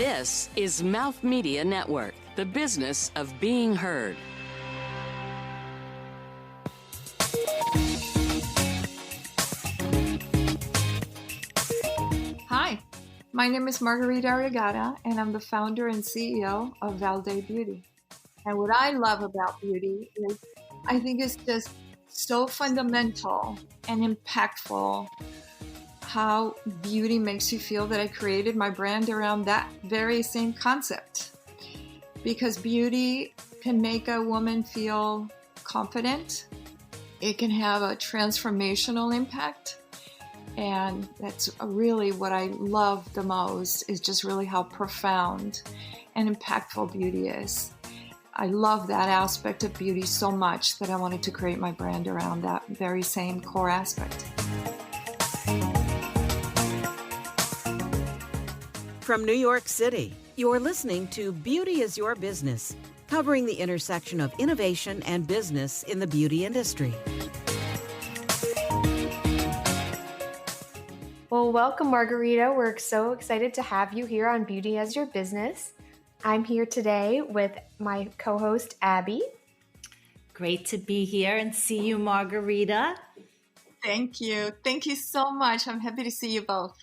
This is Mouth Media Network, the business of being heard. Hi, my name is Margarita Arriagada, and I'm the founder and CEO of Valde Beauty. And what I love about beauty is I think it's just so fundamental and impactful how beauty makes you feel that I created my brand around that very same concept. Because beauty can make a woman feel confident. It can have a transformational impact. And that's really what I love the most, is just really how profound and impactful beauty is. I love that aspect of beauty so much that I wanted to create my brand around that very same core aspect. From New York City, you're listening to Beauty is Your Business, covering the intersection of innovation and business in the beauty industry. Well, welcome, Margarita. We're so excited to have you here on Beauty as Your Business. I'm here today with my co-host, Abby. Great to be here and see you, Margarita. Thank you. Thank you so much. I'm happy to see you both.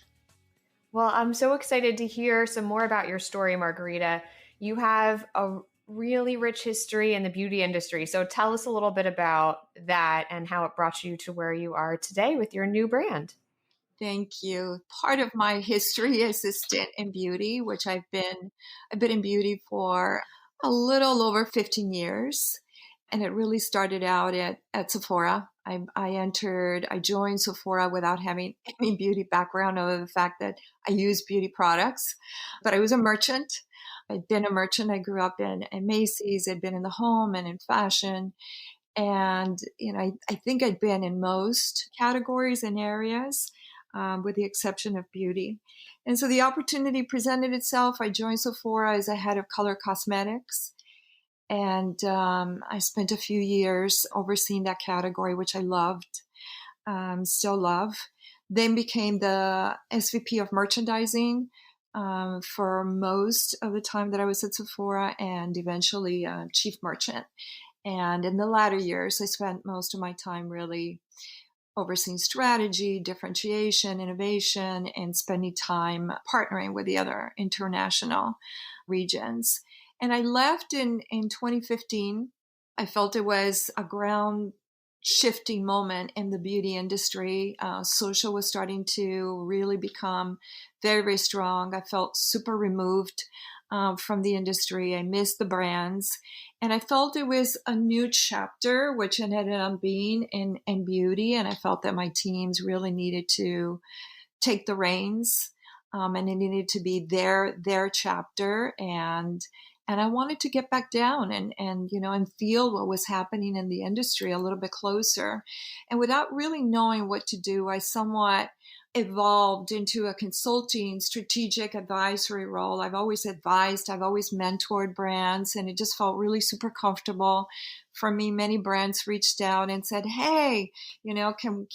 Well, I'm so excited to hear some more about your story, Margarita. You have a really rich history in the beauty industry. So tell us a little bit about that and how it brought you to where you are today with your new brand. Thank you. Part of my history is in beauty, which I've been in beauty for a little over 15 years. And it really started out at Sephora. I joined Sephora without having any beauty background, other than the fact that I use beauty products. But I was a merchant. I'd been a merchant. I grew up in Macy's. I'd been in the home and in fashion. And, I think I'd been in most categories and areas, with the exception of beauty. And so the opportunity presented itself. I joined Sephora as a head of color cosmetics. And I spent a few years overseeing that category, which I loved, still love. Then became the SVP of merchandising for most of the time that I was at Sephora, and eventually chief merchant. And in the latter years, I spent most of my time really overseeing strategy, differentiation, innovation, and spending time partnering with the other international regions. And I left in 2015. I felt it was a ground shifting moment in the beauty industry. Social was starting to really become very, very strong. I felt super removed from the industry. I missed the brands. And I felt it was a new chapter, which it ended up being in beauty. And I felt that my teams really needed to take the reins, and it needed to be their chapter. And I wanted to get back down and feel what was happening in the industry a little bit closer. And without really knowing what to do, I somewhat evolved into a consulting strategic advisory role. I've always advised, I've always mentored brands, and it just felt really super comfortable for me. Many brands reached out and said, "Hey, can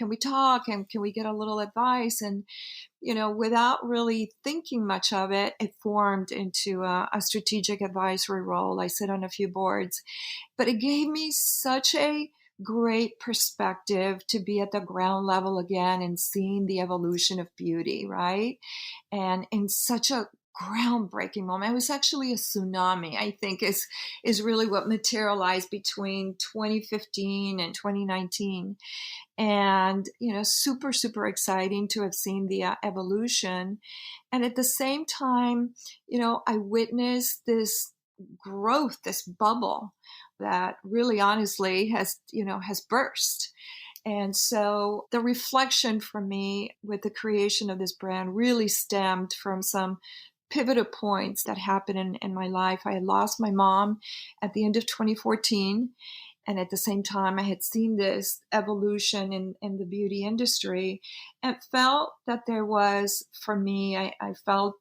we talk, and can we get a little advice?" And without really thinking much of it, it formed into a strategic advisory role. I sit on a few boards, but it gave me such a great perspective to be at the ground level again and seeing the evolution of beauty, right? And in such a groundbreaking moment. It was actually a tsunami, I think, is really what materialized between 2015 and 2019. And, super, super exciting to have seen the evolution. And at the same time, I witnessed this growth, this bubble that really honestly has burst. And so the reflection for me with the creation of this brand really stemmed from some pivotal points that happened in my life. I had lost my mom at the end of 2014. And at the same time, I had seen this evolution in the beauty industry and felt that there was, for me, I felt,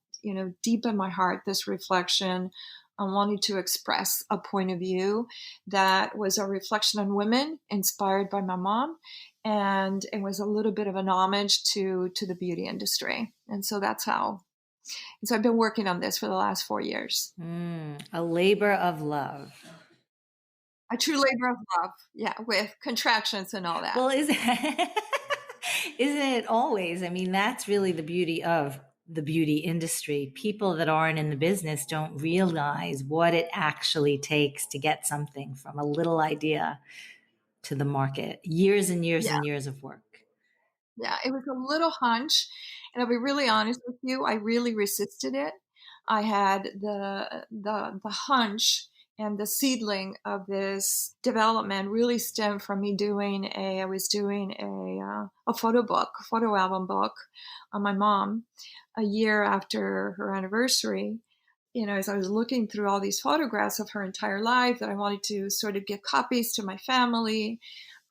deep in my heart, this reflection on wanting to express a point of view that was a reflection on women inspired by my mom. And it was a little bit of an homage to the beauty industry. And so that's how And so I've been working on this for the last 4 years. A labor of love. A true labor of love. Yeah, with contractions and all that. Well, isn't it always? I mean, that's really the beauty of the beauty industry. People that aren't in the business don't realize what it actually takes to get something from a little idea to the market. Years and years and years of work. Yeah, it was a little hunch. And I'll be really honest with you, I really resisted it. I had the hunch and the seedling of this development really stemmed from me I was doing a photo album book on my mom a year after her anniversary. As I was looking through all these photographs of her entire life that I wanted to sort of give copies to my family,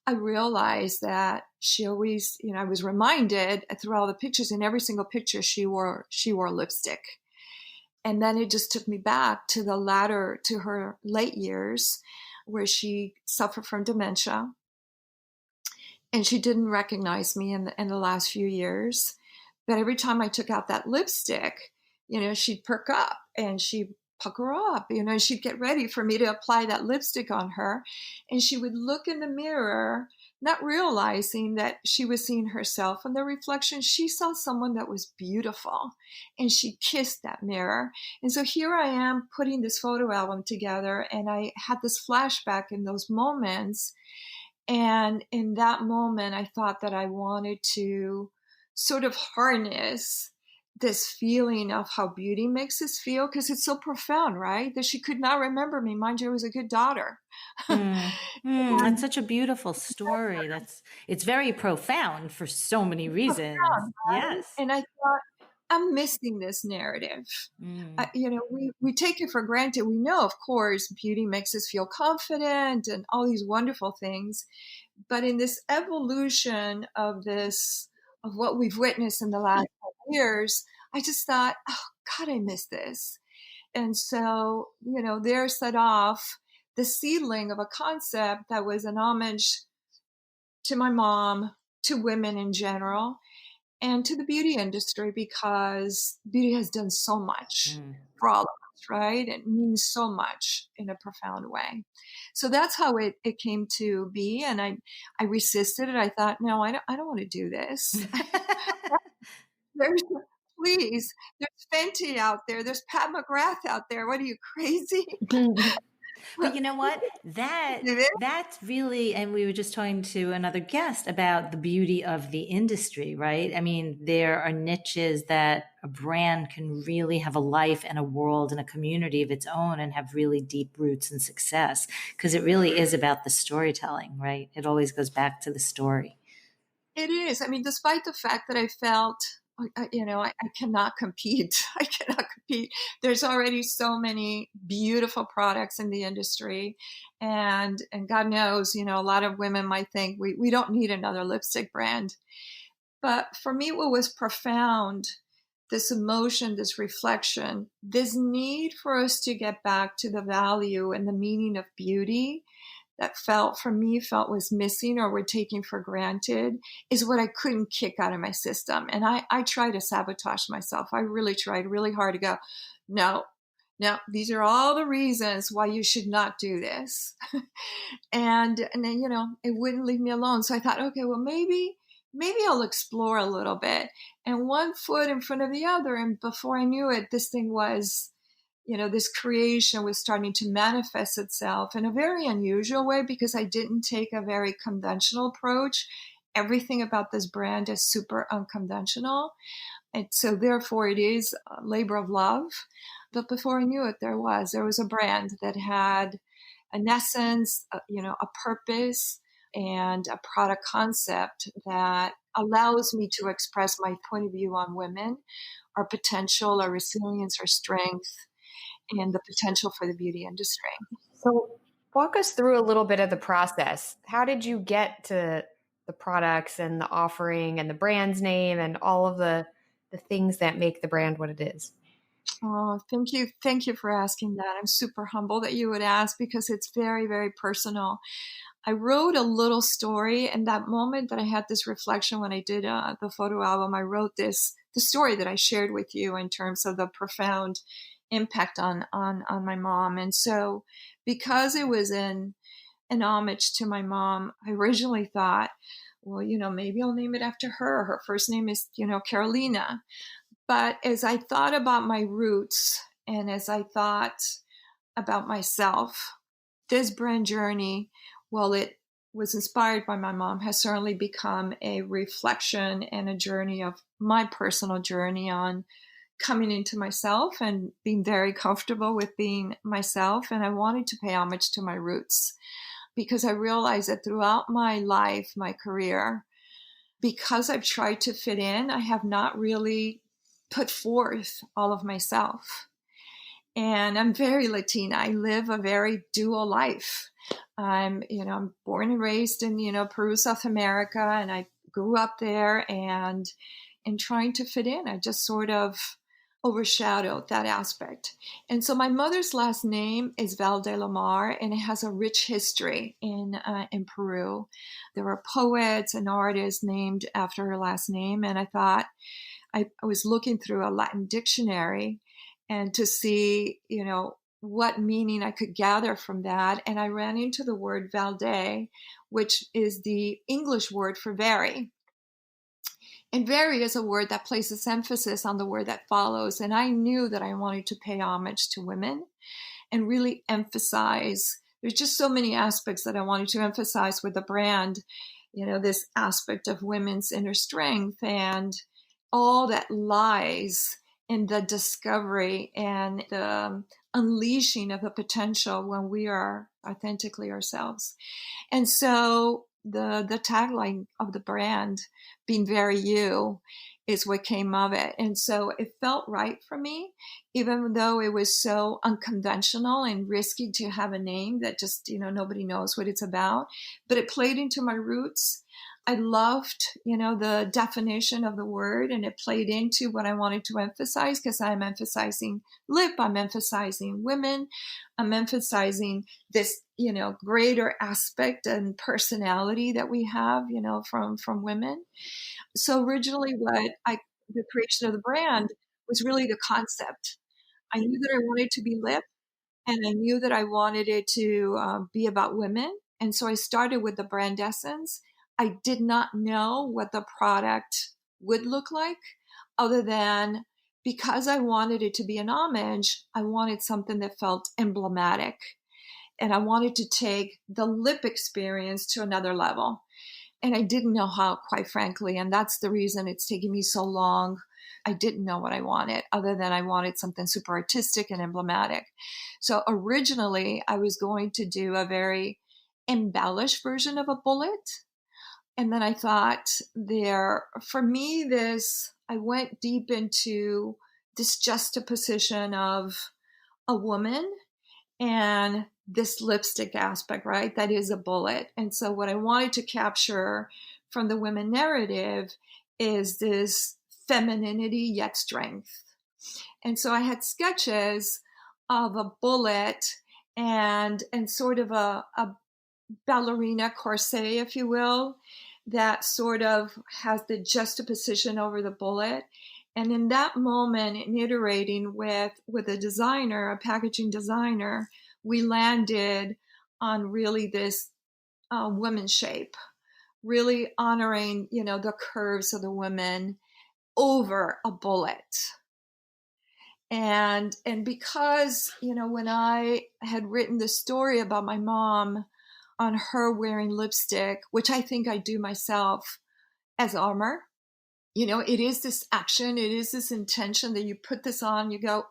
I realized that she always, I was reminded through all the pictures, in every single picture she wore lipstick. And then it just took me back to to her late years where she suffered from dementia. And she didn't recognize me in the last few years. But every time I took out that lipstick, she'd perk up and she'd pucker up, she'd get ready for me to apply that lipstick on her. And she would look in the mirror, not realizing that she was seeing herself in the reflection. She saw someone that was beautiful and she kissed that mirror. And so here I am putting this photo album together, and I had this flashback in those moments. And in that moment, I thought that I wanted to sort of harness this feeling of how beauty makes us feel, because it's so profound, right? That she could not remember me. Mind you, I was a good daughter. That's such a beautiful story. It's very profound for so many reasons. Profound, right? Yes. And I thought, I'm missing this narrative. We take it for granted. We know, of course, beauty makes us feel confident and all these wonderful things. But in this evolution of what we've witnessed in the last years, I just thought, oh God, I miss this. And so, there set off the seedling of a concept that was an homage to my mom, to women in general, and to the beauty industry, because beauty has done so much for all of us, right? It means so much in a profound way. So that's how it came to be. And I resisted it. I thought, no, I don't want to do this. There's Fenty out there. There's Pat McGrath out there. What are you, crazy? But you know what? That's really, and we were just talking to another guest about the beauty of the industry, right? I mean, there are niches that a brand can really have a life and a world and a community of its own and have really deep roots and success, because it really is about the storytelling, right? It always goes back to the story. It is. I mean, despite the fact that I felt, I cannot compete. I cannot compete. There's already so many beautiful products in the industry. And God knows, a lot of women might think we don't need another lipstick brand. But for me, what was profound, this emotion, this reflection, this need for us to get back to the value and the meaning of beauty that felt was missing or were taken for granted, is what I couldn't kick out of my system. And I tried to sabotage myself. I really tried really hard to go, no, these are all the reasons why you should not do this. and then, it wouldn't leave me alone. So I thought, okay, well, maybe I'll explore a little bit. And one foot in front of the other. And before I knew it, this thing was, this creation was starting to manifest itself in a very unusual way, because I didn't take a very conventional approach. Everything about this brand is super unconventional. And so therefore it is a labor of love. But before I knew it, there was a brand that had an essence, a purpose, and a product concept that allows me to express my point of view on women, our potential, our resilience, our strength, and the potential for the beauty industry. So walk us through a little bit of the process. How did you get to the products and the offering and the brand's name and all of the things that make the brand what it is? Oh, thank you. Thank you for asking that. I'm super humble that you would ask, because it's very, very personal. I wrote a little story, and that moment that I had this reflection when I did the photo album, I wrote this the story that I shared with you in terms of the profound impact on my mom. And so because it was an homage to my mom, I originally thought, well, maybe I'll name it after her. Her first name is, Carolina. But as I thought about my roots and as I thought about myself, this brand journey, while it was inspired by my mom, has certainly become a reflection and a journey of my personal journey on coming into myself and being very comfortable with being myself. And I wanted to pay homage to my roots because I realized that throughout my life, my career, because I've tried to fit in, I have not really put forth all of myself. And I'm very Latina. I live a very dual life. I'm born and raised in, Peru, South America, and I grew up there, and in trying to fit in, I just sort of overshadowed that aspect. And so my mother's last name is Valde Lamar, and it has a rich history in Peru. There are poets and artists named after her last name, and I thought I was looking through a Latin dictionary and to see, what meaning I could gather from that. And I ran into the word Valde, which is the English word for very. And very is a word that places emphasis on the word that follows. And I knew that I wanted to pay homage to women and really emphasize. There's just so many aspects that I wanted to emphasize with the brand, this aspect of women's inner strength and all that lies in the discovery and the unleashing of the potential when we are authentically ourselves. And so the tagline of the brand, being very you, is what came of it. And so it felt right for me, even though it was so unconventional and risky to have a name that just, nobody knows what it's about. But it played into my roots. I loved, the definition of the word, and it played into what I wanted to emphasize, because I'm emphasizing lip, I'm emphasizing women, I'm emphasizing this, greater aspect and personality that we have, from women. So originally the creation of the brand was really the concept. I knew that I wanted to be lip, and I knew that I wanted it to be about women. And so I started with the brand essence. I did not know what the product would look like, other than because I wanted it to be an homage, I wanted something that felt emblematic. And I wanted to take the lip experience to another level. And I didn't know how, quite frankly, and that's the reason it's taken me so long. I didn't know what I wanted, other than I wanted something super artistic and emblematic. So originally, I was going to do a very embellished version of a bullet. And then I thought for me, I went deep into this juxtaposition of a woman and this lipstick aspect, right? That is a bullet. And so what I wanted to capture from the women narrative is this femininity yet strength. And so I had sketches of a bullet and sort of a ballerina corset, if you will, that sort of has the juxtaposition over the bullet. And in that moment, in iterating with a designer, a packaging designer, we landed on really this woman shape, really honoring, the curves of the women over a bullet. And because, when I had written the story about my mom on her wearing lipstick, which I think I do myself as armor, it is this action, it is this intention that you put this on, you go,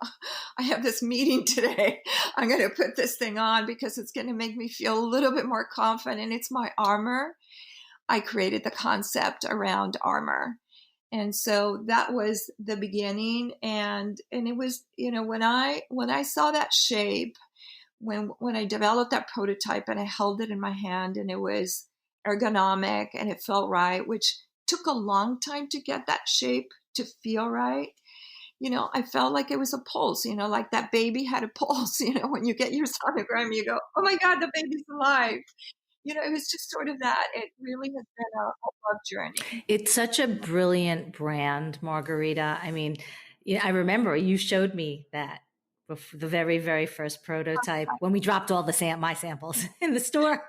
I have this meeting today, I'm going to put this thing on because it's going to make me feel a little bit more confident, and it's my armor. I created the concept around armor. And so that was the beginning. And it was, when I saw that shape, when I developed that prototype and I held it in my hand, and it was ergonomic and it felt right, which took a long time to get that shape to feel right. I felt like it was a pulse, like that baby had a pulse, when you get your sonogram, you go, oh my God, the baby's alive. it was just sort of that. It really has been a love journey. It's such a brilliant brand, Margarita. I mean, I remember you showed me that the very, very first prototype when we dropped all my samples in the store.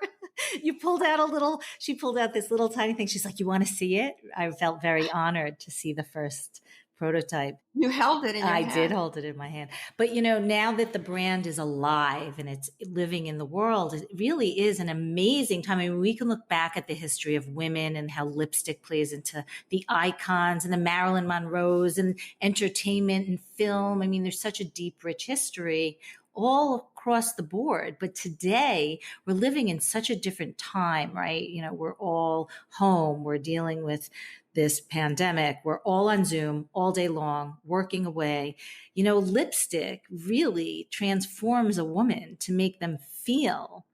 She pulled out this little tiny thing. She's like, "You want to see it?" I felt very honored to see the first prototype. You held it in your hand. I did hold it in my hand. But, now that the brand is alive and it's living in the world, it really is an amazing time. I mean, we can look back at the history of women and how lipstick plays into the icons and the Marilyn Monroes and entertainment and film. I mean, there's such a deep, rich history all across the board. But today we're living in such a different time, right? We're all home. We're dealing with this pandemic. We're all on Zoom all day long, working away. Lipstick really transforms a woman to make them feel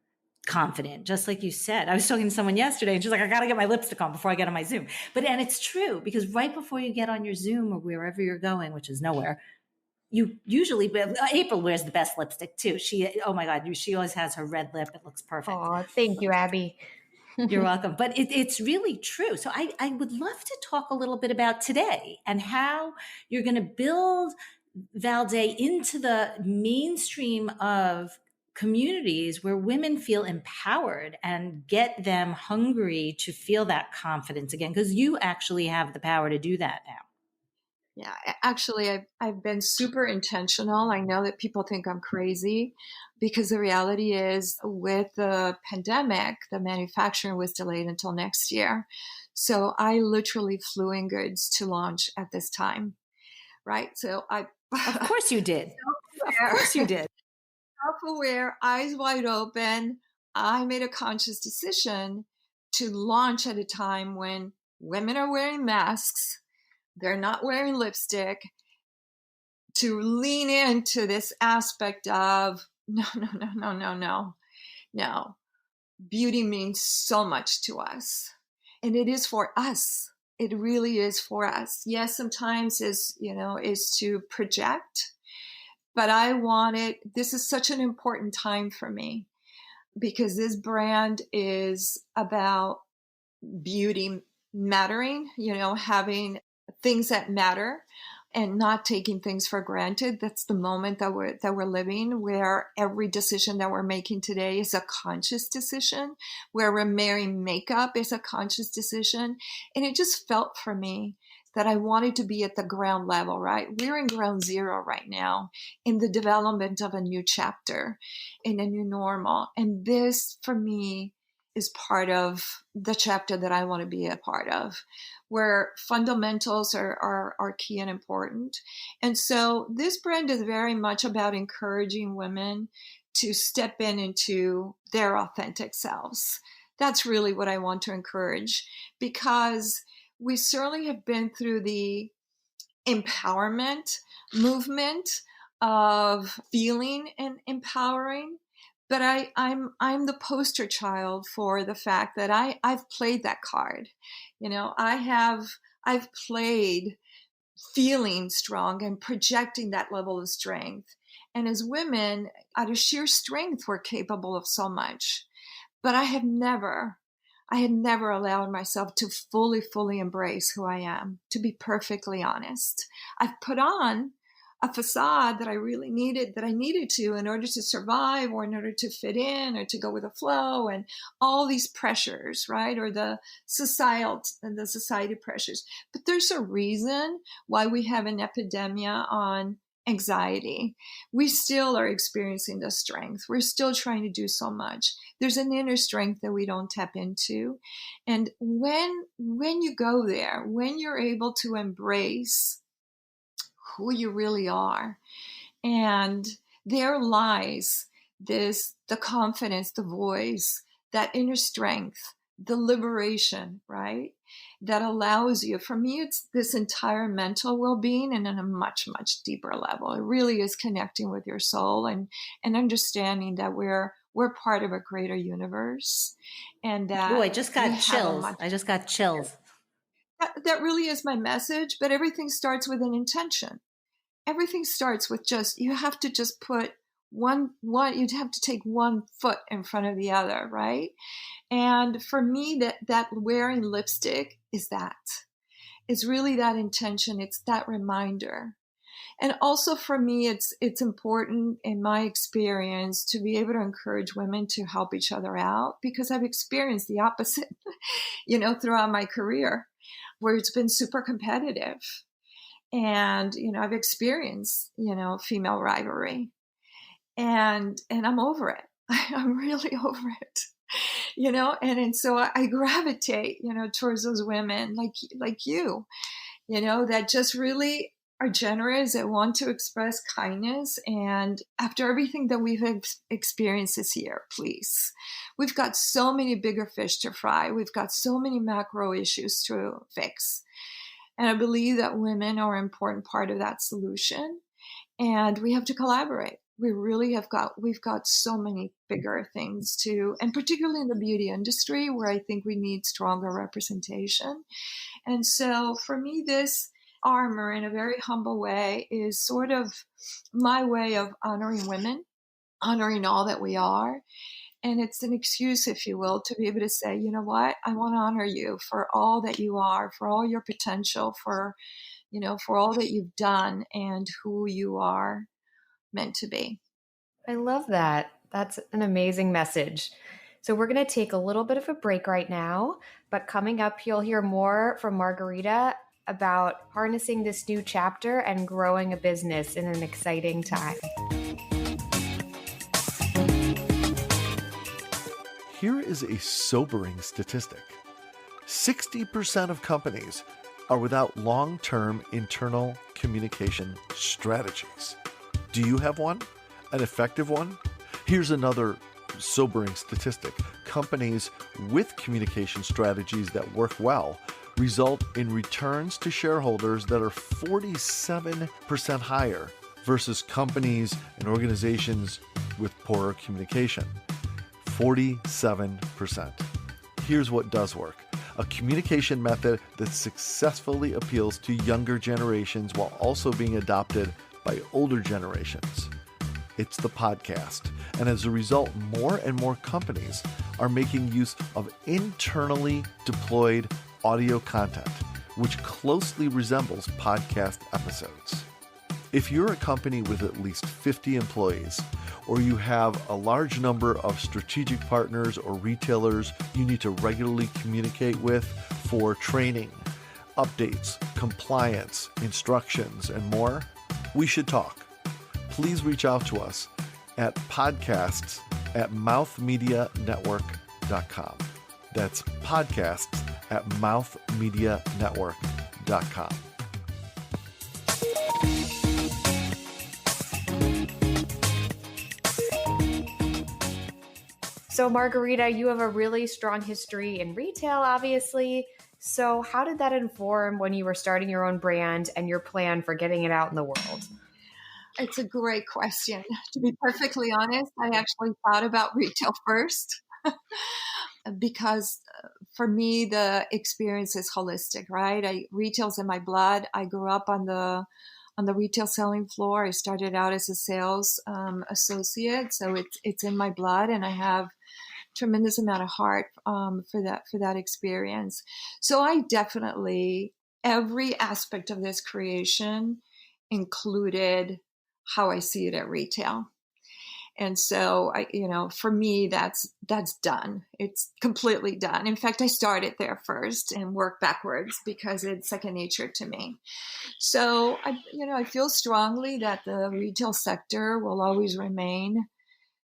confident, just like you said. I was talking to someone yesterday and she's like, "I got to get my lipstick on before I get on my Zoom." And it's true, because right before you get on your Zoom or wherever you're going, which is nowhere, you usually, April wears the best lipstick too. Oh my God, she always has her red lip. It looks perfect. Oh, thank you, Abby. You're welcome. But it's really true. So I would love to talk a little bit about today and how you're going to build Valde into the mainstream of communities where women feel empowered and get them hungry to feel that confidence again, because you actually have the power to do that now. Yeah, actually, I've been super intentional. I know that people think I'm crazy, because the reality is, with the pandemic, the manufacturing was delayed until next year. So I literally flew in goods to launch at this time, right? So Of course you did. Of course you did. Self-aware, eyes wide open, I made a conscious decision to launch at a time when women are wearing masks. They're not wearing lipstick, to lean into this aspect of no. Beauty means so much to us. And it is for us. It really is for us. Yes, sometimes is to project, but this is such an important time for me, because this brand is about beauty mattering, having things that matter and not taking things for granted. That's the moment that we're living, where every decision that we're making today is a conscious decision, where we're wearing makeup is a conscious decision. And it just felt for me that I wanted to be at the ground level, right? We're in ground zero right now in the development of a new chapter, in a new normal. And this, for me, is part of the chapter that I want to be a part of, where fundamentals are key and important. And so this brand is very much about encouraging women to step into their authentic selves. That's really what I want to encourage, because we certainly have been through the empowerment movement of feeling and empowering. But I'm the poster child for the fact that I've played that card. I've played feeling strong and projecting that level of strength. And as women, out of sheer strength, we're capable of so much. But I had never allowed myself to fully embrace who I am, to be perfectly honest. I've put on a facade that I needed to in order to survive, or in order to fit in, or to go with the flow, and all these pressures, right? Or the society pressures. But there's a reason why we have an epidemic on anxiety. We still are experiencing the strength. We're still trying to do so much. There's an inner strength that we don't tap into. And when you go there, when you're able to embrace who you really are, and there lies the confidence, the voice, that inner strength, the liberation, right? That allows you. For me, it's this entire mental well-being, and on a much, much deeper level. It really is connecting with your soul and understanding that we're part of a greater universe. And that I just got chills. That really is my message. But everything starts with an intention. Everything starts with you have to just put you'd have to take one foot in front of the other, right? And for me, that wearing lipstick is that. It's really that intention. It's that reminder. And also for me, it's important in my experience to be able to encourage women to help each other out, because I've experienced the opposite, throughout my career, where it's been super competitive. And, I've experienced, female rivalry, and I'm over it. I'm really over it, and so I gravitate, towards those women like you, that just really are generous, that want to express kindness. And after everything that we've experienced this year, please, we've got so many bigger fish to fry. We've got so many macro issues to fix. And I believe that women are an important part of that solution. And we have to collaborate. We really we've got so many bigger things to, and particularly in the beauty industry, where I think we need stronger representation. And so for me, this armor, in a very humble way, is sort of my way of honoring women, honoring all that we are. And it's an excuse, if you will, to be able to say, you know what, I want to honor you for all that you are, for all your potential, for all that you've done and who you are meant to be. I love that. That's an amazing message. So we're going to take a little bit of a break right now, but coming up, you'll hear more from Margarita about harnessing this new chapter and growing a business in an exciting time. Here is a sobering statistic. 60% of companies are without long-term internal communication strategies. Do you have one? An effective one? Here's another sobering statistic. Companies with communication strategies that work well result in returns to shareholders that are 47% higher versus companies and organizations with poorer communication. 47%. Here's what does work. A communication method that successfully appeals to younger generations while also being adopted by older generations. It's the podcast. And as a result, more and more companies are making use of internally deployed audio content, which closely resembles podcast episodes. If you're a company with at least 50 employees, or you have a large number of strategic partners or retailers you need to regularly communicate with for training, updates, compliance, instructions, and more, we should talk. Please reach out to us at podcasts@mouthmedianetwork.com. That's podcasts@mouthmedianetwork.com. So Margarita, you have a really strong history in retail, obviously. So how did that inform when you were starting your own brand and your plan for getting it out in the world? It's a great question. To be perfectly honest, I actually thought about retail first because for me, the experience is holistic, right? Retail's in my blood. I grew up on the retail selling floor. I started out as a sales associate, so it's in my blood, and I have tremendous amount of heart for that experience. So I definitely, every aspect of this creation included how I see it at retail. And so for me, that's done. It's completely done. In fact, I started there first and worked backwards because it's second nature to me. So I feel strongly that the retail sector will always remain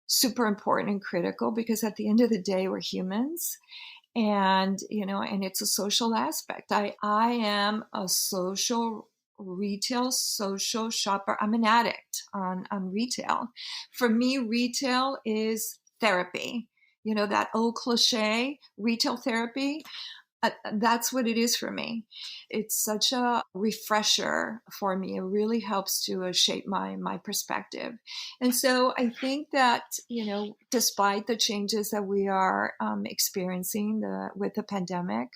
super important and critical, because at the end of the day, we're humans, and it's a social aspect. I am a social shopper. I'm an addict on retail. For me, retail is therapy. That old cliche, retail therapy. That's what it is for me. It's such a refresher for me. It really helps to shape my perspective. And so I think that, despite the changes that we are experiencing with the pandemic,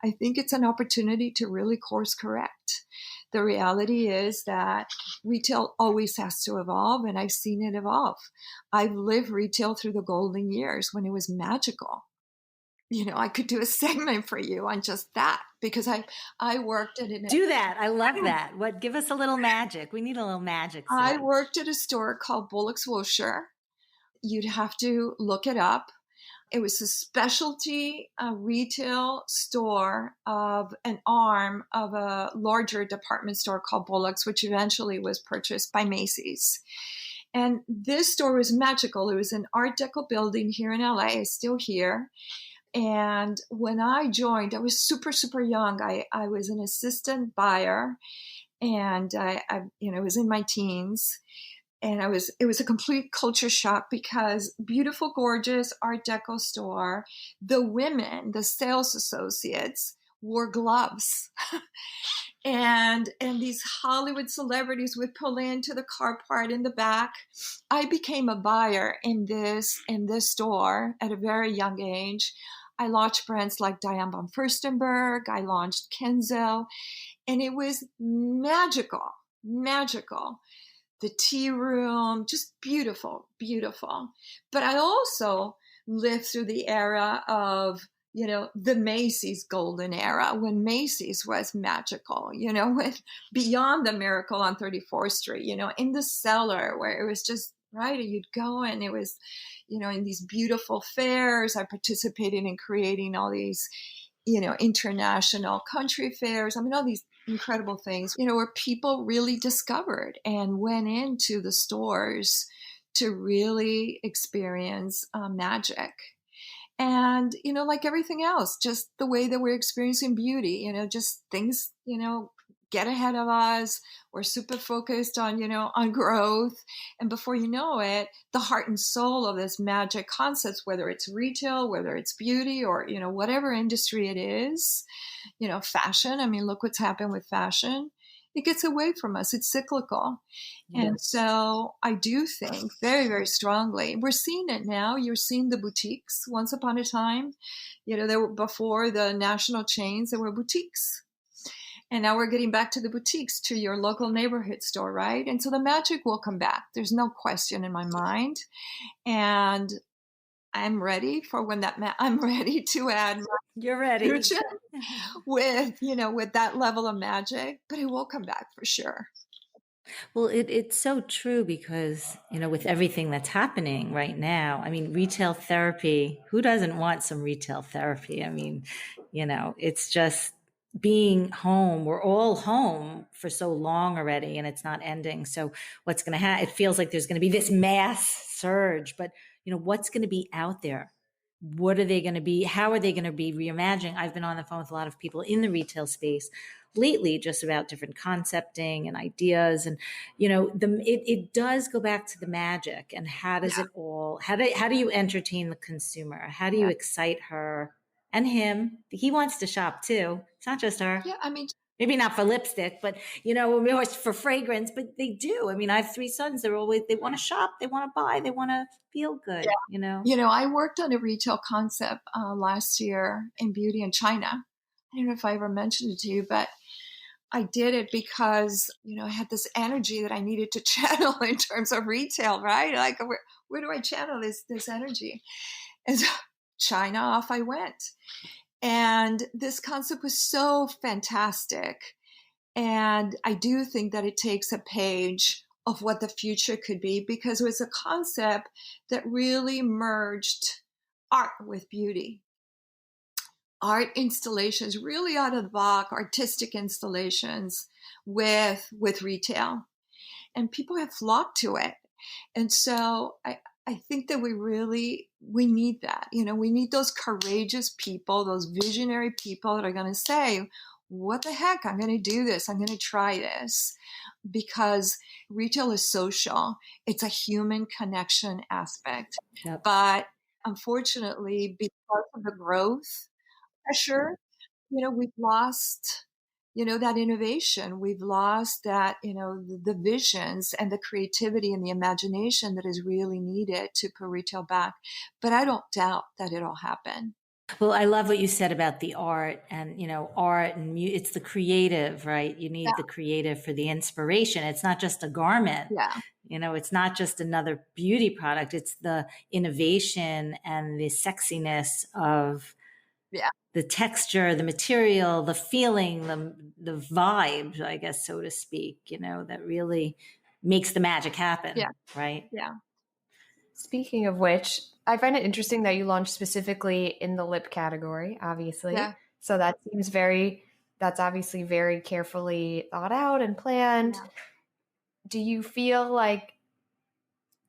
I think it's an opportunity to really course correct. The reality is that retail always has to evolve, and I've seen it evolve. I've lived retail through the golden years when it was magical. I could do a segment for you on just that, because I worked at Do that. I love that. Give us a little magic. We need a little magic. I worked at a store called Bullock's Wilshire. You'd have to look it up. It was a specialty retail store of an arm of a larger department store called Bullock's, which eventually was purchased by Macy's. And this store was magical. It was an Art Deco building here in LA. It's still here. And when I joined, I was super, super young. I was an assistant buyer, and I was in my teens. And it was a complete culture shock, because beautiful, gorgeous Art Deco store, the women, the sales associates wore gloves. and these Hollywood celebrities would pull into the car part in the back. I became a buyer in this store at a very young age. I launched brands like Diane von Furstenberg. I launched Kenzo, and it was magical, magical. The tea room, just beautiful, beautiful. But I also lived through the era of, the Macy's golden era, when Macy's was magical, with Beyond the Miracle on 34th Street, in the cellar, where it was just, right, you'd go and it was, in these beautiful fairs. I participated in creating all these, international country fairs. I mean, all these incredible things, where people really discovered and went into the stores to really experience magic. And, like everything else, just the way that we're experiencing beauty, just things, get ahead of us. We're super focused on, on growth. And before you know it, the heart and soul of this magic concepts, whether it's retail, whether it's beauty, or, whatever industry it is, fashion. I mean, look what's happened with fashion. It gets away from us. It's cyclical. Yes. And so I do think very, very strongly, we're seeing it now. You're seeing the boutiques. Once upon a time, there were, before the national chains, there were boutiques. And now we're getting back to the boutiques, to your local neighborhood store, right? And so the magic will come back. There's no question in my mind. And I'm ready for when I'm ready to add. You're ready. with that level of magic, but it will come back for sure. Well, it's so true, because, with everything that's happening right now, I mean, retail therapy, who doesn't want some retail therapy? I mean, it's just being home. We're all home for so long already, and it's not ending. So what's going to happen? It feels like there's going to be this mass surge, but what's going to be out there? What are they going to be? How are they going to be reimagining? I've been on the phone with a lot of people in the retail space lately, just about different concepting and ideas. And, it does go back to the magic, and how does it all, how do you entertain the consumer? How do you excite her and him? He wants to shop too. It's not just her. Yeah. I mean, maybe not for lipstick, but, for fragrance, but they do. I mean, I have 3 sons. They want to shop, they want to buy, they want to feel good, I worked on a retail concept last year in beauty in China. I don't know if I ever mentioned it to you, but I did it because, I had this energy that I needed to channel in terms of retail, right? Like, where do I channel this energy? And so China, off I went. And this concept was so fantastic. And I do think that it takes a page of what the future could be, because it was a concept that really merged art with beauty. Art installations, really out of the box, artistic installations with retail. And people have flocked to it. And so I think that we need that. We need those courageous people, those visionary people that are going to say, what the heck, I'm going to do this. I'm going to try this, because retail is social. It's a human connection aspect. Yep. But unfortunately, because of the growth pressure, we've lost, that innovation. We've lost that, the visions and the creativity and the imagination that is really needed to put retail back. But I don't doubt that it'll happen. Well, I love what you said about the art and, art and it's the creative, right? You need the creative for the inspiration. It's not just a garment. Yeah. It's not just another beauty product. It's the innovation and the sexiness of the texture, the material, the feeling, the vibe, I guess, so to speak, that really makes the magic happen. Yeah. Right? Yeah. Speaking of which, I find it interesting that you launched specifically in the lip category, obviously. Yeah. So that's obviously very carefully thought out and planned. Yeah. Do you feel like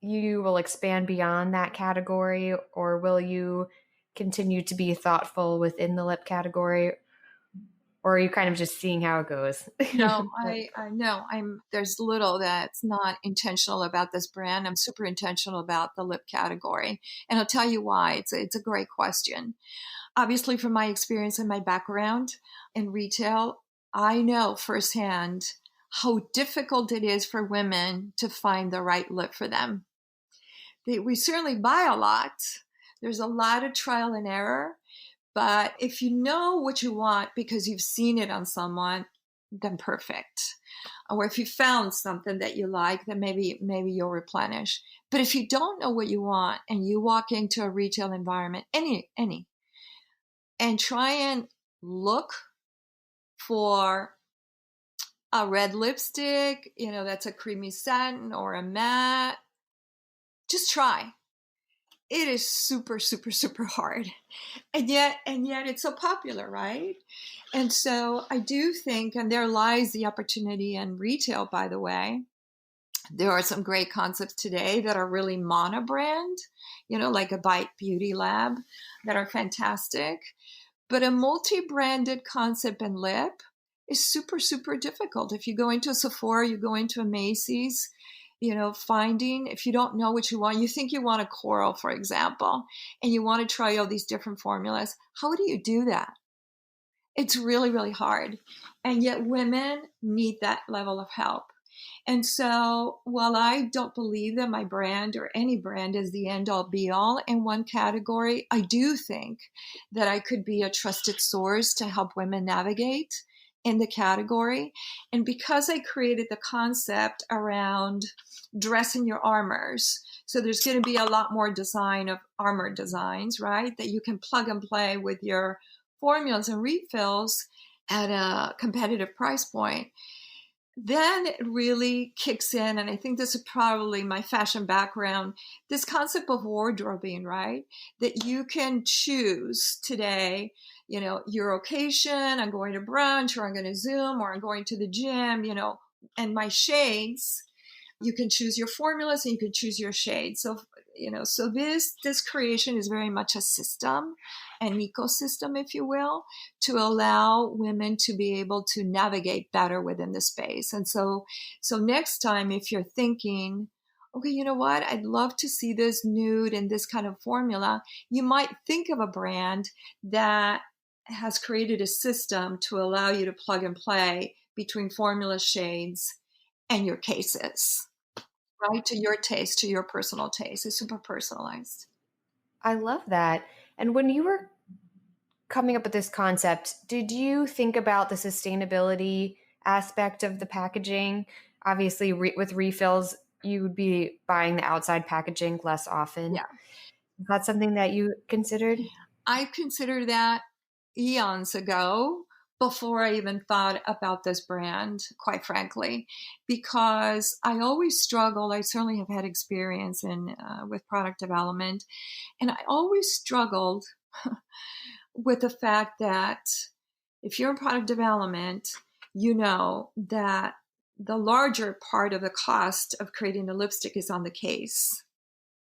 you will expand beyond that category, or will you continue to be thoughtful within the lip category? Or are you kind of just seeing how it goes? No, I know there's little that's not intentional about this brand. I'm super intentional about the lip category. And I'll tell you why. It's a great question. Obviously, from my experience and my background in retail, I know firsthand how difficult it is for women to find the right lip for them. We certainly buy a lot. There's a lot of trial and error. But if you know what you want because you've seen it on someone, then perfect. Or if you found something that you like, then maybe you'll replenish. But if you don't know what you want and you walk into a retail environment, any, and try and look for a red lipstick, that's a creamy satin or a matte, just try. It is super, super, super hard. And yet it's so popular, right? And so I do think, and there lies the opportunity in retail, by the way. There are some great concepts today that are really monobrand, like a Bite Beauty Lab, that are fantastic. But a multi-branded concept in lip is super, super difficult. If you go into a Sephora, you go into a Macy's, finding, if you don't know what you want, you think you want a coral, for example, and you want to try all these different formulas. How do you do that? It's really, really hard. And yet women need that level of help. And so while I don't believe that my brand or any brand is the end all be all in one category, I do think that I could be a trusted source to help women navigate in the category. And because I created the concept around dressing your armors, so there's going to be a lot more design of armor designs, right? That you can plug and play with your formulas and refills at a competitive price point. Then it really kicks in, and I think this is probably my fashion background, this concept of wardrobing, right? That you can choose today, your occasion, I'm going to brunch, or I'm going to Zoom, or I'm going to the gym, and my shades, you can choose your formulas and you can choose your shades. So, so this creation is very much a system, an ecosystem, if you will, to allow women to be able to navigate better within the space. And so next time, if you're thinking, okay, you know what, I'd love to see this nude and this kind of formula, you might think of a brand that has created a system to allow you to plug and play between formula, shades, and your cases, right? To your taste, to your personal taste. It's super personalized. I love that. And when you were coming up with this concept, did you think about the sustainability aspect of the packaging? Obviously, with refills, you would be buying the outside packaging less often. Yeah. Is that something that you considered? I considered that eons ago, before I even thought about this brand, quite frankly, because I always struggle. I certainly have had experience with product development, and I always struggled with the fact that if you're in product development, you know that the larger part of the cost of creating a lipstick is on the case,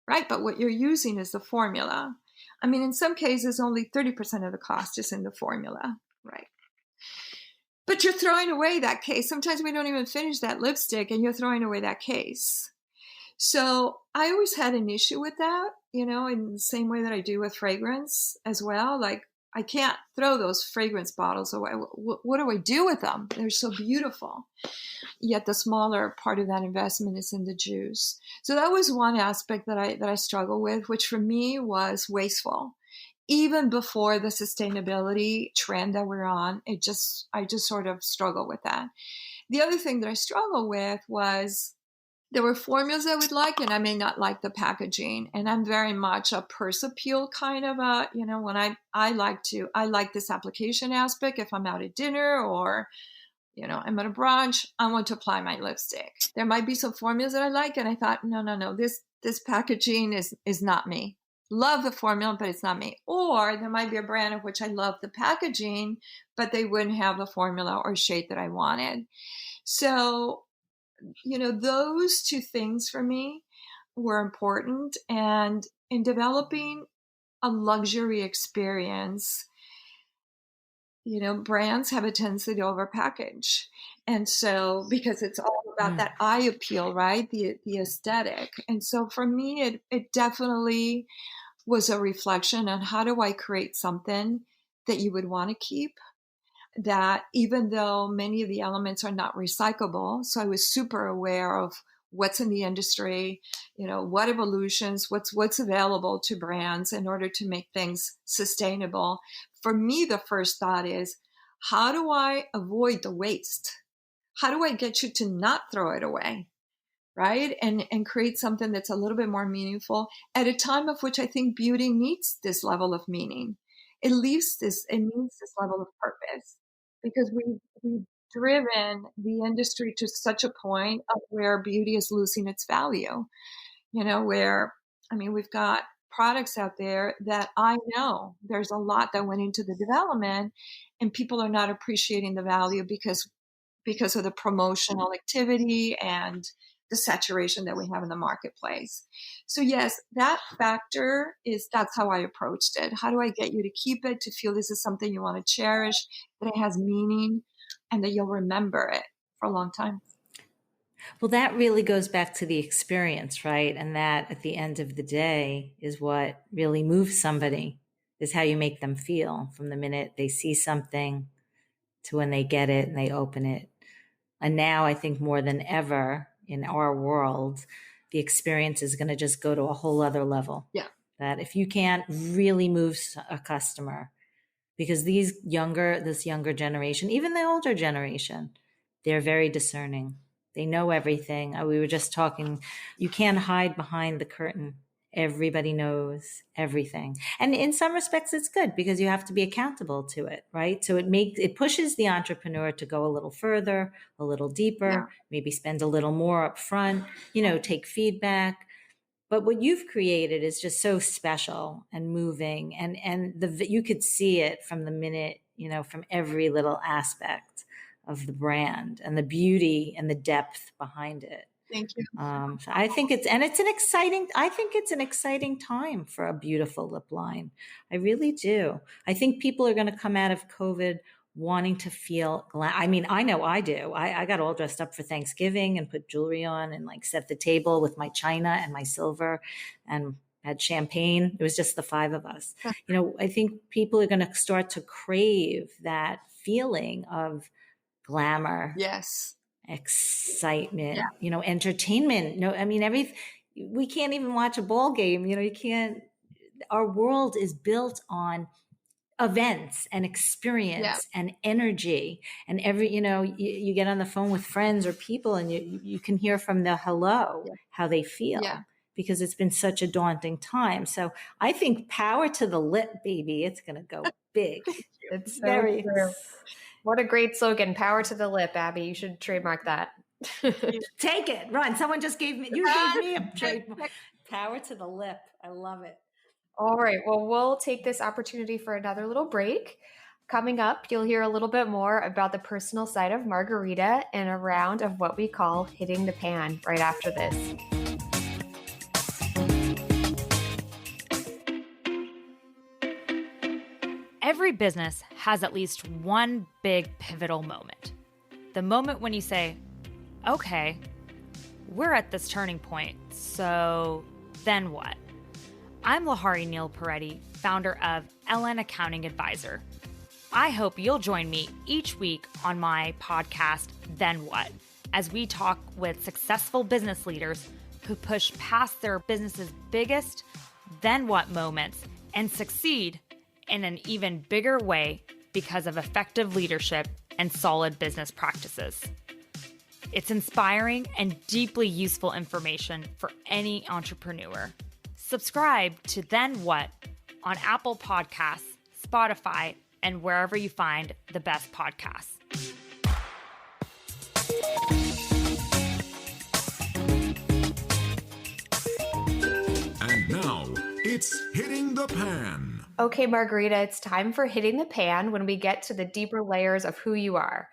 right? But what you're using is the formula. I mean, in some cases, only 30% of the cost is in the formula, right? But you're throwing away that case. Sometimes we don't even finish that lipstick and you're throwing away that case. So I always had an issue with that, in the same way that I do with fragrance as well. Like, I can't throw those fragrance bottles away. What do I do with them? They're so beautiful. Yet the smaller part of that investment is in the juice. So that was one aspect that I struggle with, which for me was wasteful. Even before the sustainability trend that we're on, I just sort of struggle with that. The other thing that I struggle with was there were formulas I would like, and I may not like the packaging. And I'm very much a purse appeal kind of a, when I like this application aspect. If I'm out at dinner or, I'm at a brunch, I want to apply my lipstick. There might be some formulas that I like. And I thought, no, this packaging is not me. Love the formula, but it's not me. Or there might be a brand of which I love the packaging, but they wouldn't have the formula or shade that I wanted. So, those two things for me were important. And in developing a luxury experience, brands have a tendency to overpackage. And so, because it's all about that eye appeal, right? The aesthetic. And so for me, it definitely was a reflection on how do I create something that you would want to keep, that even though many of the elements are not recyclable. So I was super aware of what's in the industry, what evolutions, what's available to brands in order to make things sustainable. For me, the first thought is, how do I avoid the waste? How do I get you to not throw it away? Right? And create something that's a little bit more meaningful at a time of which I think beauty needs this level of meaning. It needs this level of purpose, because we've driven the industry to such a point of where beauty is losing its value, we've got products out there that I know there's a lot that went into the development, and people are not appreciating the value because of the promotional activity and the saturation that we have in the marketplace. So yes, that factor that's how I approached it. How do I get you to keep it, to feel this is something you want to cherish, that it has meaning, and that you'll remember it for a long time? Well, that really goes back to the experience, right? And that at the end of the day is what really moves somebody, is how you make them feel from the minute they see something to when they get it and they open it. And now I think more than ever in our world, the experience is going to just go to a whole other level. Yeah. That if you can't really move a customer, because this younger generation, even the older generation, they're very discerning. They know everything. We were just talking, you can't hide behind the curtain. Everybody knows everything. And in some respects, it's good because you have to be accountable to it, right? So it pushes the entrepreneur to go a little further, a little deeper, maybe spend a little more up front, take feedback. But what you've created is just so special and moving. And you could see it from the minute, from every little aspect of the brand and the beauty and the depth behind it. Thank you. So I think it's an exciting time for a beautiful lip line. I really do. I think people are going to come out of COVID wanting to feel I know I do. I got all dressed up for Thanksgiving and put jewelry on and set the table with my china and my silver and had champagne. It was just the five of us. I think people are going to start to crave that feeling of glamour. Yes. Excitement, entertainment. We can't even watch a ball game. You can't, our world is built on events and experience and energy, and you get on the phone with friends or people and you can hear from the hello how they feel because it's been such a daunting time. So I think power to the lip, baby. It's going to go big. It's so very true. What a great slogan. Power to the lip, Abby. You should trademark that. Take it. Run. Someone just gave me a trademark. Power to the lip. I love it. All right. Well, we'll take this opportunity for another little break. Coming up, you'll hear a little bit more about the personal side of Margarita and a round of what we call hitting the pan right after this. Every business has at least one big pivotal moment. The moment when you say, okay, we're at this turning point, so then what? I'm Lahari Neal Peretti, founder of LN Accounting Advisor. I hope you'll join me each week on my podcast, Then What, as we talk with successful business leaders who push past their business's biggest then what moments and succeed in an even bigger way because of effective leadership and solid business practices. It's inspiring and deeply useful information for any entrepreneur. Subscribe to Then What on Apple Podcasts, Spotify, and wherever you find the best podcasts. And now it's Hitting the Pan. Okay, Margarita, it's time for Hitting the Pan when we get to the deeper layers of who you are.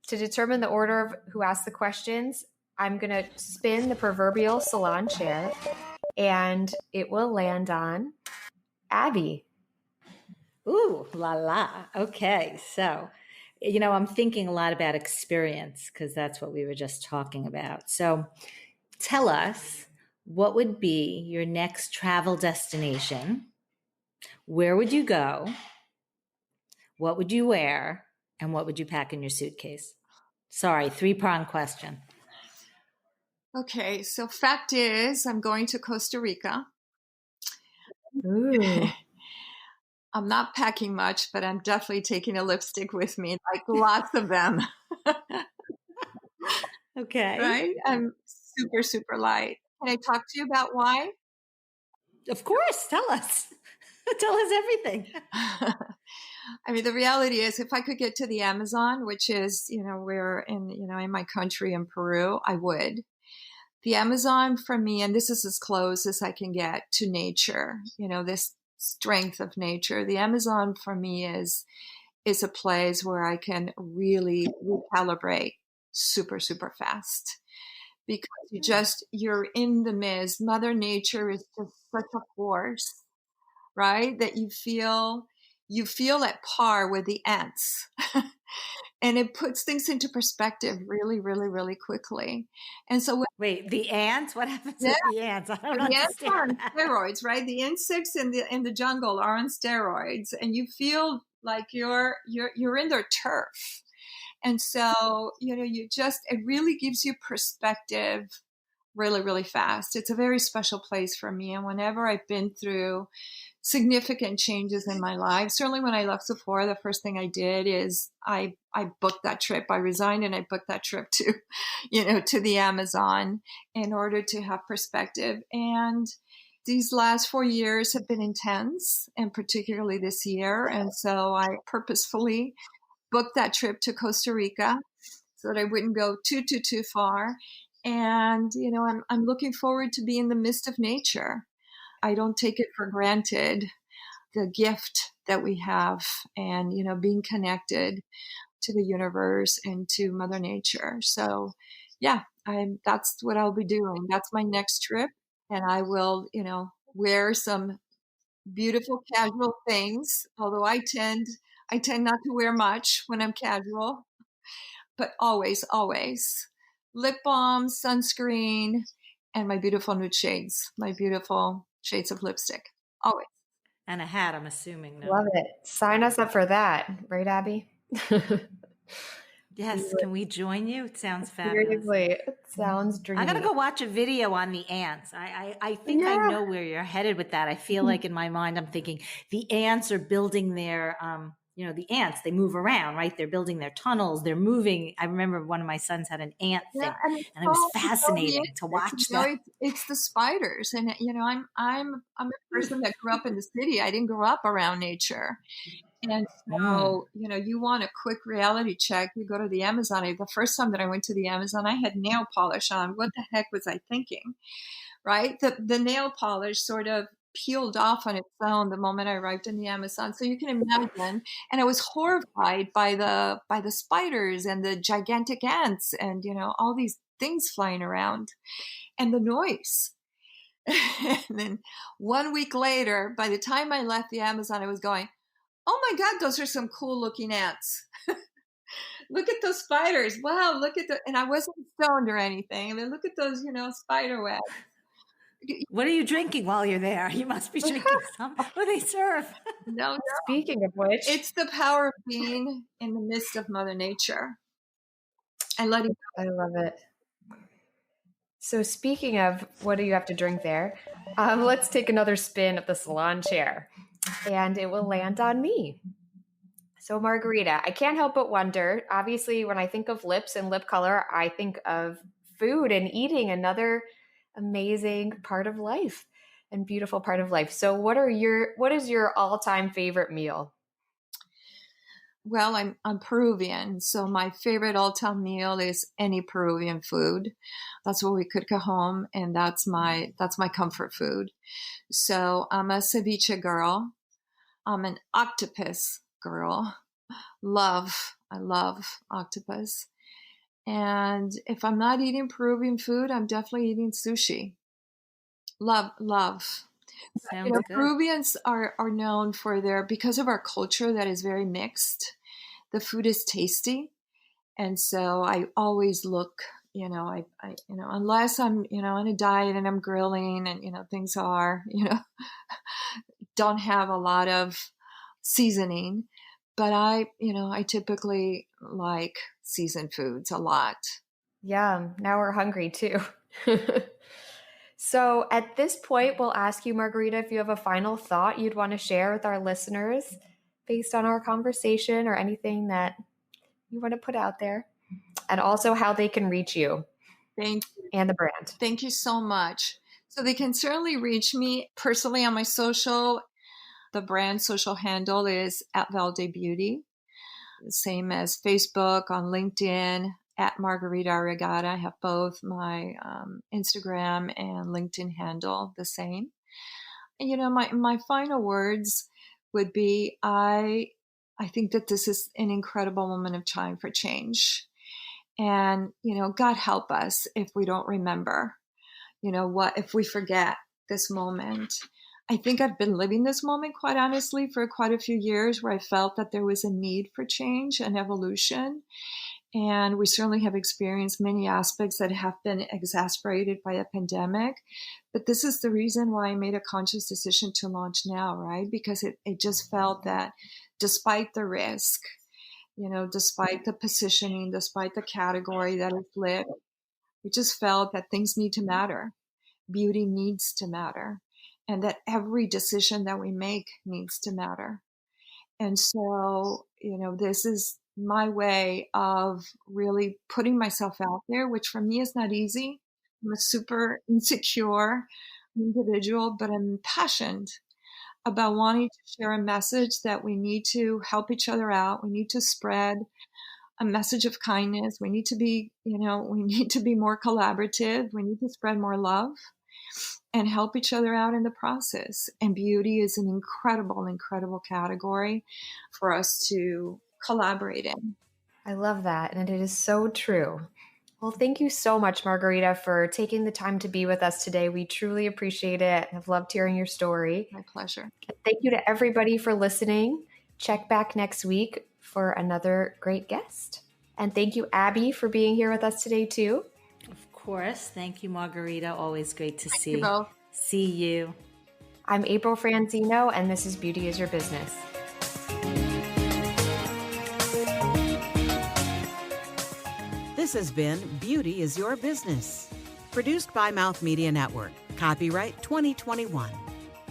To determine the order of who asks the questions, I'm going to spin the proverbial salon chair and it will land on Abby. Ooh, la la. Okay. So, I'm thinking a lot about experience because that's what we were just talking about. So tell us, what would be your next travel destination? Where would you go? What would you wear? And what would you pack in your suitcase? Sorry, 3-pronged question. Okay, so fact is, I'm going to Costa Rica. Ooh. I'm not packing much, but I'm definitely taking a lipstick with me, like lots of them. Okay. Right? I'm super, super light. Can I talk to you about why? Of course. Tell us. Tell us everything. I mean, the reality is if I could get to the Amazon, which is, we're in my country in Peru, I would. The Amazon for me, and this is as close as I can get to nature, this strength of nature. The Amazon for me is a place where I can really recalibrate super, super fast. Because you're in the midst. Mother Nature is just such a force, right? That you feel at par with the ants. And it puts things into perspective really, really, really quickly. And so wait, the ants? What happens with the ants? I don't understand. The ants are on steroids, right? The insects in the jungle are on steroids, and you feel like you're in their turf. And so, it really gives you perspective really, really fast. It's a very special place for me. And whenever I've been through significant changes in my life, certainly when I left Sephora, the first thing I did is I booked that trip. I resigned and I booked that trip to, to the Amazon in order to have perspective. And these last 4 years have been intense, and particularly this year. And so I purposefully booked that trip to Costa Rica so that I wouldn't go too far. And, I'm looking forward to being in the midst of nature. I don't take it for granted, the gift that we have and, being connected to the universe and to Mother Nature. So, yeah, that's what I'll be doing. That's my next trip. And I will, wear some beautiful casual things, although I tend not to wear much when I'm casual, but always lip balm, sunscreen, and my beautiful nude shades, my beautiful shades of lipstick, always. And a hat, I'm assuming. No? Love it. Sign us up for that. Right, Abby? Yes. Can we join you? It sounds fabulous. Seriously, it sounds dreamy. I'm going to go watch a video on the ants. I think I know where you're headed with that. I feel like in my mind, I'm thinking the ants are building their, the ants, they move around, right? They're building their tunnels. They're moving. I remember one of my sons had an ant thing, and it was fascinating to watch that. It's the spiders. And, I'm a person that grew up in the city. I didn't grow up around nature. And so, you want a quick reality check, you go to the Amazon. The first time that I went to the Amazon, I had nail polish on. What the heck was I thinking? Right? The nail polish sort of peeled off on its own the moment I arrived in the Amazon. So you can imagine. And I was horrified by the spiders and the gigantic ants and, all these things flying around and the noise. And then 1 week later, by the time I left the Amazon, I was going, oh my God, those are some cool looking ants. Look at those spiders. Wow, look at and I wasn't stoned or anything. I mean, look at those, spider webs. What are you drinking while you're there? You must be drinking some. What do they serve? No. Speaking of which, It's the power of being in the midst of Mother Nature and letting I love it. So speaking of what do you have to drink there, let's take another spin of the salon chair, and it will land on me. So Margarita, I can't help but wonder, obviously when I think of lips and lip color, I think of food and eating, another amazing part of life and beautiful part of life. So what is your all-time favorite meal? Well, I'm Peruvian, so my favorite all-time meal is any Peruvian food. That's what we cook at home, and that's my comfort food. So I'm a ceviche girl. I'm an octopus girl. I love octopus. And if I'm not eating Peruvian food, I'm definitely eating sushi. Love. Sounds good. Peruvians are known for because of our culture that is very mixed. The food is tasty. And so I always look, I unless I'm, on a diet and I'm grilling and, things are, don't have a lot of seasoning, but I typically like seasoned foods a lot. Yeah, now we're hungry too. So at this point, we'll ask you, Margarita, if you have a final thought you'd want to share with our listeners based on our conversation or anything that you want to put out there, and also how they can reach you. Thank you. And the brand. Thank you so much. So they can certainly reach me personally on my social. The brand social handle is at Valde Beauty, same as Facebook, on LinkedIn, at Margarita Arriagada. I have both my Instagram and LinkedIn handle the same. And, my final words would be, I think that this is an incredible moment of time for change. And, God help us if we don't remember, if we forget this moment. I think I've been living this moment, quite honestly, for quite a few years, where I felt that there was a need for change and evolution. And we certainly have experienced many aspects that have been exacerbated by the pandemic. But this is the reason why I made a conscious decision to launch now, right? Because it just felt that despite the risk, despite the positioning, despite the category that it's lit, it just felt that things need to matter. Beauty needs to matter. And that every decision that we make needs to matter. And so, this is my way of really putting myself out there, which for me is not easy. I'm a super insecure individual, but I'm passionate about wanting to share a message that we need to help each other out. We need to spread a message of kindness. We need to be, we need to be more collaborative. We need to spread more love and help each other out in the process. And beauty is an incredible category for us to collaborate in. I love that. And it is so true. Well, thank you so much, Margarita, for taking the time to be with us today. We truly appreciate it. I've loved hearing your story. My pleasure. And thank you to everybody for listening. Check back next week for another great guest. And thank you, Abby, for being here with us today, too. Of course. Thank you, Margarita. Always great to see you both. See you. I'm April Franzino, and this is Beauty is Your Business. This has been Beauty is Your Business. Produced by Mouth Media Network. Copyright 2021.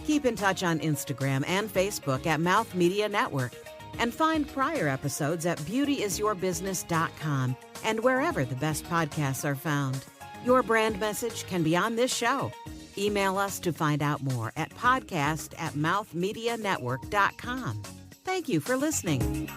Keep in touch on Instagram and Facebook at Mouth Media Network. And find prior episodes at beautyisyourbusiness.com and wherever the best podcasts are found. Your brand message can be on this show. Email us to find out more at podcast@mouthmedianetwork.com. Thank you for listening.